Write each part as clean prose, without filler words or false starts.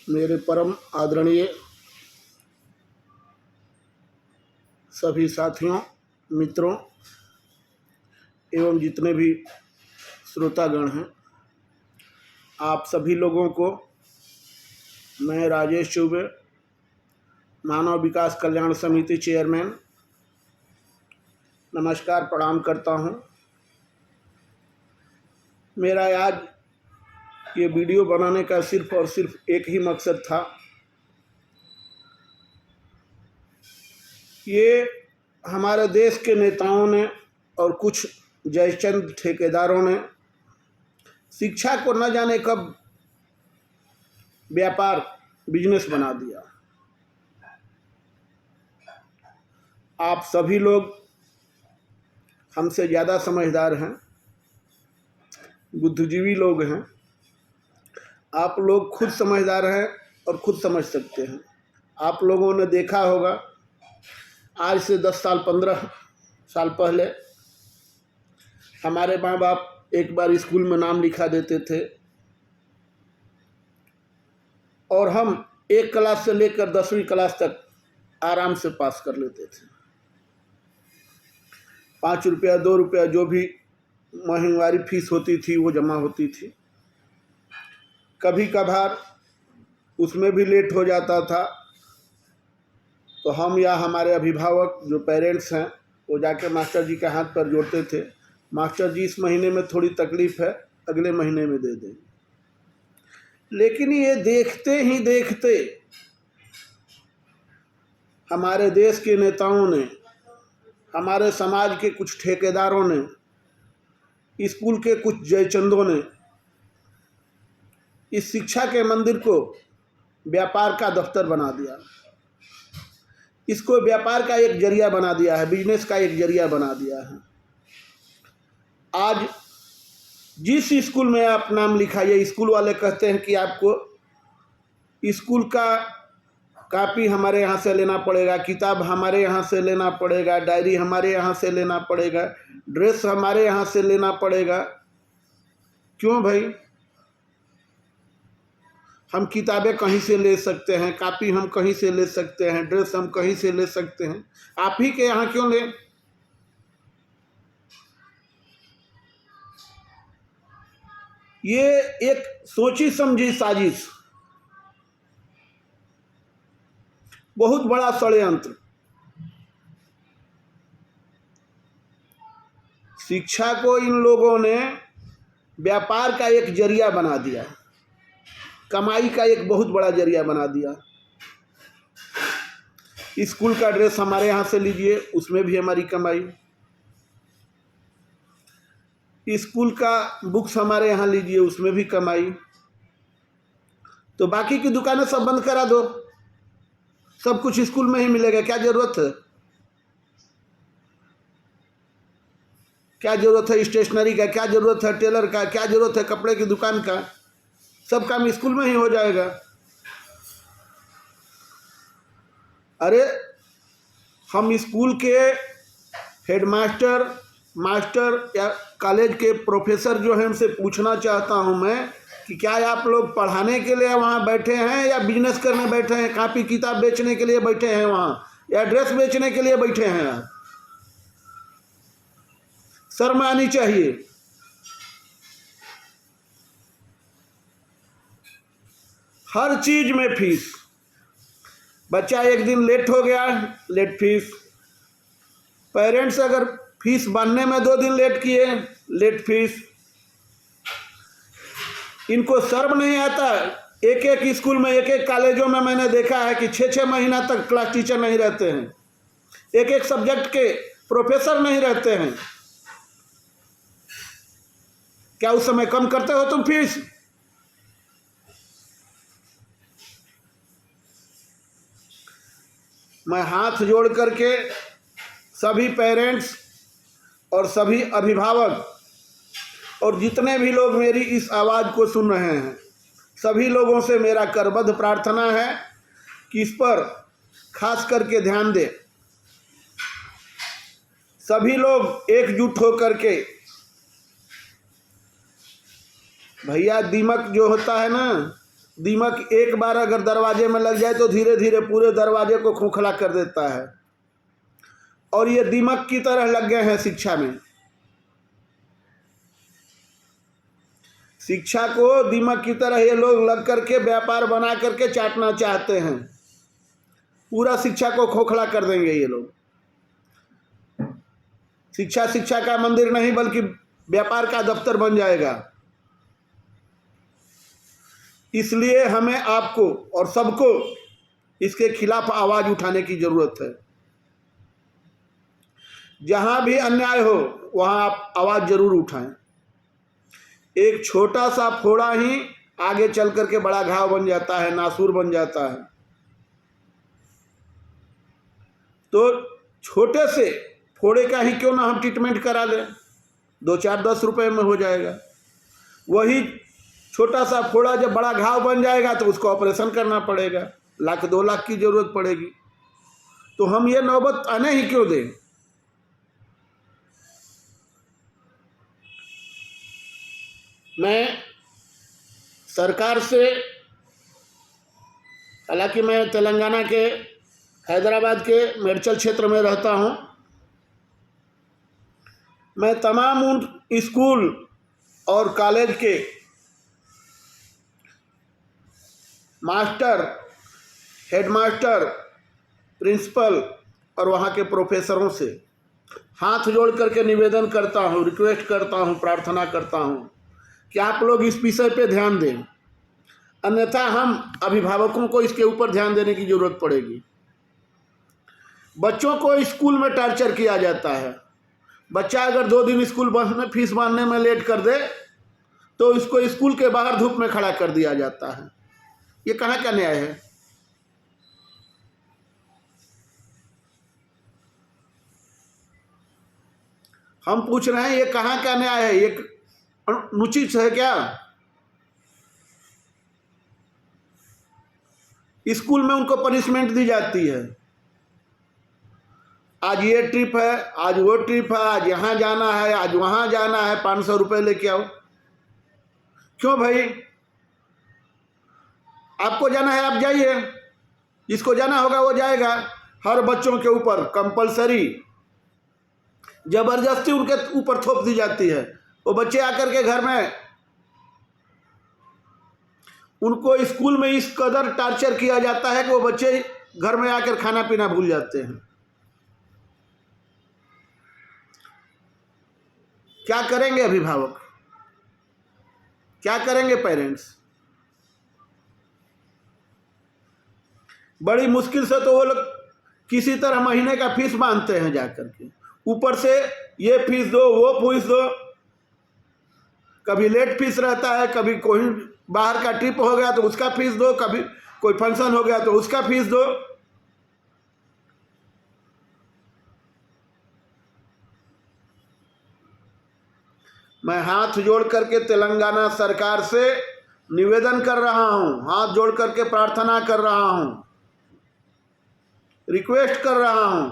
मेरे परम आदरणीय सभी साथियों, मित्रों एवं जितने भी श्रोतागण हैं, आप सभी लोगों को मैं राजेश चौबे, मानव विकास कल्याण समिति चेयरमैन, नमस्कार प्रणाम करता हूं। मेरा आज ये वीडियो बनाने का सिर्फ और सिर्फ एक ही मकसद था। ये हमारे देश के नेताओं ने और कुछ जयचंद ठेकेदारों ने शिक्षा को न जाने कब व्यापार बिजनेस बना दिया। आप सभी लोग हमसे ज़्यादा समझदार हैं, बुद्धिजीवी लोग हैं। आप लोग खुद समझदार हैं और खुद समझ सकते हैं। आप लोगों ने देखा होगा, आज से 10 साल 15 साल पहले हमारे माँ बाप एक बार स्कूल में नाम लिखा देते थे और हम 1 क्लास से लेकर 10वीं क्लास तक आराम से पास कर लेते थे। 5 रुपया 2 रुपया जो भी महीनवारी फीस होती थी वो जमा होती थी। कभी कभार उसमें भी लेट हो जाता था तो हम या हमारे अभिभावक जो पेरेंट्स हैं वो जाके मास्टर जी के हाथ पर जोड़ते थे, मास्टर जी इस महीने में थोड़ी तकलीफ़ है, अगले महीने में दे देंगे। लेकिन ये देखते ही देखते हमारे देश के नेताओं ने, हमारे समाज के कुछ ठेकेदारों ने, स्कूल के कुछ जयचंदों ने इस शिक्षा के मंदिर को व्यापार का दफ्तर बना दिया। इसको व्यापार का एक जरिया बना दिया है, बिजनेस का एक जरिया बना दिया है। आज जिस स्कूल में आप नाम लिखाइए, स्कूल वाले कहते हैं कि आपको स्कूल का कॉपी हमारे यहाँ से लेना पड़ेगा, किताब हमारे यहाँ से लेना पड़ेगा, डायरी हमारे यहाँ से लेना पड़ेगा, ड्रेस हमारे यहाँ से लेना पड़ेगा। क्यों भाई? हम किताबें कहीं से ले सकते हैं, कॉपी हम कहीं से ले सकते हैं, ड्रेस हम कहीं से ले सकते हैं, आप ही के यहाँ क्यों लें? ये एक सोची समझी साजिश, बहुत बड़ा षड्यंत्र। शिक्षा को इन लोगों ने व्यापार का एक जरिया बना दिया, कमाई का एक बहुत बड़ा जरिया बना दिया। स्कूल का ड्रेस हमारे यहाँ से लीजिए, उसमें भी हमारी कमाई। स्कूल का बुक्स हमारे यहाँ लीजिए, उसमें भी कमाई। तो बाकी की दुकानें सब बंद करा दो, सब कुछ स्कूल में ही मिलेगा। क्या जरूरत है? क्या जरूरत है स्टेशनरी का? क्या जरूरत है टेलर का? क्या जरूरत है कपड़े की दुकान का? सब काम स्कूल में ही हो जाएगा। अरे हम स्कूल के हेडमास्टर, मास्टर या कॉलेज के प्रोफेसर जो हैं उनसे पूछना चाहता हूं मैं कि क्या आप लोग पढ़ाने के लिए वहां बैठे हैं या बिजनेस करने बैठे हैं? कॉपी किताब बेचने के लिए बैठे हैं वहां या ड्रेस बेचने के लिए बैठे हैं? आप शर्म आनी चाहिए। हर चीज में फीस। बच्चा एक दिन लेट हो गया, लेट फीस। पेरेंट्स अगर फीस भरने में 2 दिन लेट किए, लेट फीस। इनको शर्म नहीं आता। एक एक स्कूल में, एक एक कॉलेजों में मैंने देखा है कि 6-6 महीना तक क्लास टीचर नहीं रहते हैं, एक एक सब्जेक्ट के प्रोफेसर नहीं रहते हैं। क्या उस समय कम करते हो तुम फीस? मैं हाथ जोड़ करके सभी पेरेंट्स और सभी अभिभावक और जितने भी लोग मेरी इस आवाज़ को सुन रहे हैं, सभी लोगों से मेरा करबद्ध प्रार्थना है कि इस पर खास करके ध्यान दें। सभी लोग एकजुट होकर के, भैया दीमक जो होता है ना, दीमक एक बार अगर दरवाजे में लग जाए तो धीरे धीरे पूरे दरवाजे को खोखला कर देता है, और ये दीमक की तरह लग गए हैं शिक्षा में। शिक्षा को दीमक की तरह ये लोग लग करके व्यापार बना करके चाटना चाहते हैं। पूरा शिक्षा को खोखला कर देंगे ये लोग। शिक्षा शिक्षा का मंदिर नहीं बल्कि व्यापार का दफ्तर बन जाएगा। इसलिए हमें आपको और सबको इसके खिलाफ आवाज उठाने की जरूरत है। जहां भी अन्याय हो वहां आप आवाज जरूर उठाएं। एक छोटा सा फोड़ा ही आगे चल करके बड़ा घाव बन जाता है, नासूर बन जाता है। तो छोटे से फोड़े का ही क्यों ना हम ट्रीटमेंट करा लें, 2, 4, 10 रुपए में हो जाएगा। वही छोटा सा फोड़ा जब बड़ा घाव बन जाएगा तो उसको ऑपरेशन करना पड़ेगा, 1 लाख 2 लाख की जरूरत पड़ेगी। तो हम ये नौबत आने ही क्यों दें। मैं सरकार से, हालांकि मैं तेलंगाना के हैदराबाद के मेडचल क्षेत्र में रहता हूं, मैं तमाम उन स्कूल और कॉलेज के मास्टर, हेडमास्टर, प्रिंसिपल और वहाँ के प्रोफेसरों से हाथ जोड़ करके निवेदन करता हूँ, रिक्वेस्ट करता हूँ, प्रार्थना करता हूँ कि आप लोग इस विषय पे ध्यान दें। अन्यथा हम अभिभावकों को इसके ऊपर ध्यान देने की जरूरत पड़ेगी। बच्चों को स्कूल में टॉर्चर किया जाता है। बच्चा अगर 2 दिन स्कूल में फीस भरने में लेट कर दे तो इसको स्कूल के बाहर धूप में खड़ा कर दिया जाता है। ये कहाँ का न्याय है। हम पूछ रहे हैं ये कहाँ का न्याय है, ये अनुचित है क्या। स्कूल में उनको पनिशमेंट दी जाती है, आज ये ट्रिप है, आज वो ट्रिप है, आज यहाँ जाना है, आज वहाँ जाना है, 500 रुपये लेके आओ। क्यों भाई, आपको जाना है आप जाइए, जिसको जाना होगा वो जाएगा। हर बच्चों के ऊपर कंपलसरी जबरदस्ती उनके ऊपर थोप दी जाती है। वो बच्चे आकर के घर में, उनको स्कूल में इस कदर टार्चर किया जाता है कि वो बच्चे घर में आकर खाना पीना भूल जाते हैं। क्या करेंगे अभिभावक, क्या करेंगे पेरेंट्स। बड़ी मुश्किल से तो वो लोग किसी तरह महीने का फीस बांधते हैं जाकर के, ऊपर से ये फीस दो, वो फीस दो। कभी लेट फीस रहता है, कभी कोई बाहर का ट्रिप हो गया तो उसका फीस दो, कभी कोई फंक्शन हो गया तो उसका फीस दो। मैं हाथ जोड़ करके तेलंगाना सरकार से निवेदन कर रहा हूं, हाथ जोड़ करके प्रार्थना कर रहा हूं, रिक्वेस्ट कर रहा हूं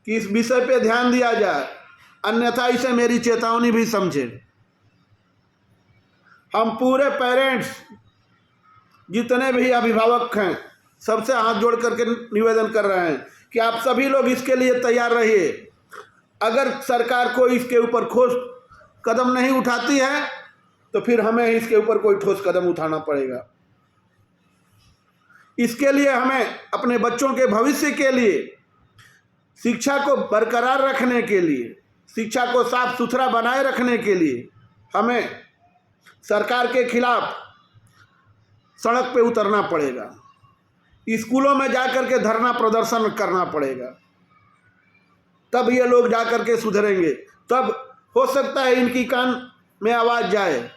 कि इस विषय पे ध्यान दिया जाए, अन्यथा इसे मेरी चेतावनी भी समझे। हम पूरे पेरेंट्स, जितने भी अभिभावक हैं, सबसे हाथ जोड़ करके निवेदन कर रहे हैं कि आप सभी लोग इसके लिए तैयार रहिए। अगर सरकार को इसके ऊपर ठोस कदम नहीं उठाती है तो फिर हमें इसके ऊपर कोई ठोस कदम उठाना पड़ेगा। इसके लिए हमें अपने बच्चों के भविष्य के लिए, शिक्षा को बरकरार रखने के लिए, शिक्षा को साफ सुथरा बनाए रखने के लिए हमें सरकार के खिलाफ सड़क पे उतरना पड़ेगा, स्कूलों में जाकर के धरना प्रदर्शन करना पड़ेगा। तब ये लोग जाकर के सुधरेंगे, तब हो सकता है इनकी कान में आवाज जाए।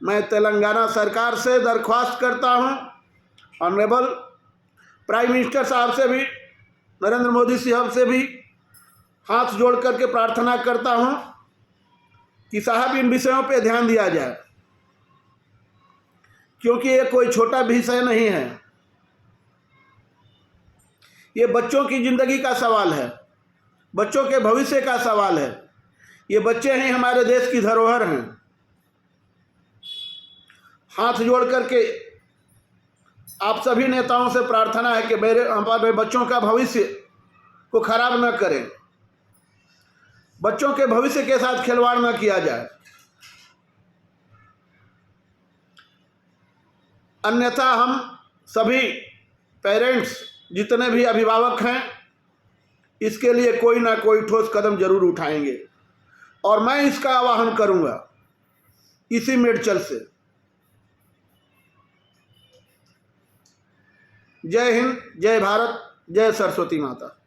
मैं तेलंगाना सरकार से दरख्वास्त करता हूं, ऑनरेबल प्राइम मिनिस्टर साहब से भी, नरेंद्र मोदी साहब से भी हाथ जोड़ करके प्रार्थना करता हूं कि साहब इन विषयों पे ध्यान दिया जाए, क्योंकि ये कोई छोटा विषय नहीं है। ये बच्चों की जिंदगी का सवाल है, बच्चों के भविष्य का सवाल है। ये बच्चे ही हमारे देश की धरोहर हैं। हाथ जोड़ करके आप सभी नेताओं से प्रार्थना है कि मेरे हमारे बच्चों का भविष्य को खराब न करें, बच्चों के भविष्य के साथ खिलवाड़ न किया जाए, अन्यथा हम सभी पेरेंट्स जितने भी अभिभावक हैं इसके लिए कोई ना कोई ठोस कदम जरूर उठाएंगे। और मैं इसका आह्वान करूंगा इसी मेडचल से। जय हिंद, जय भारत, जय सरस्वती माता।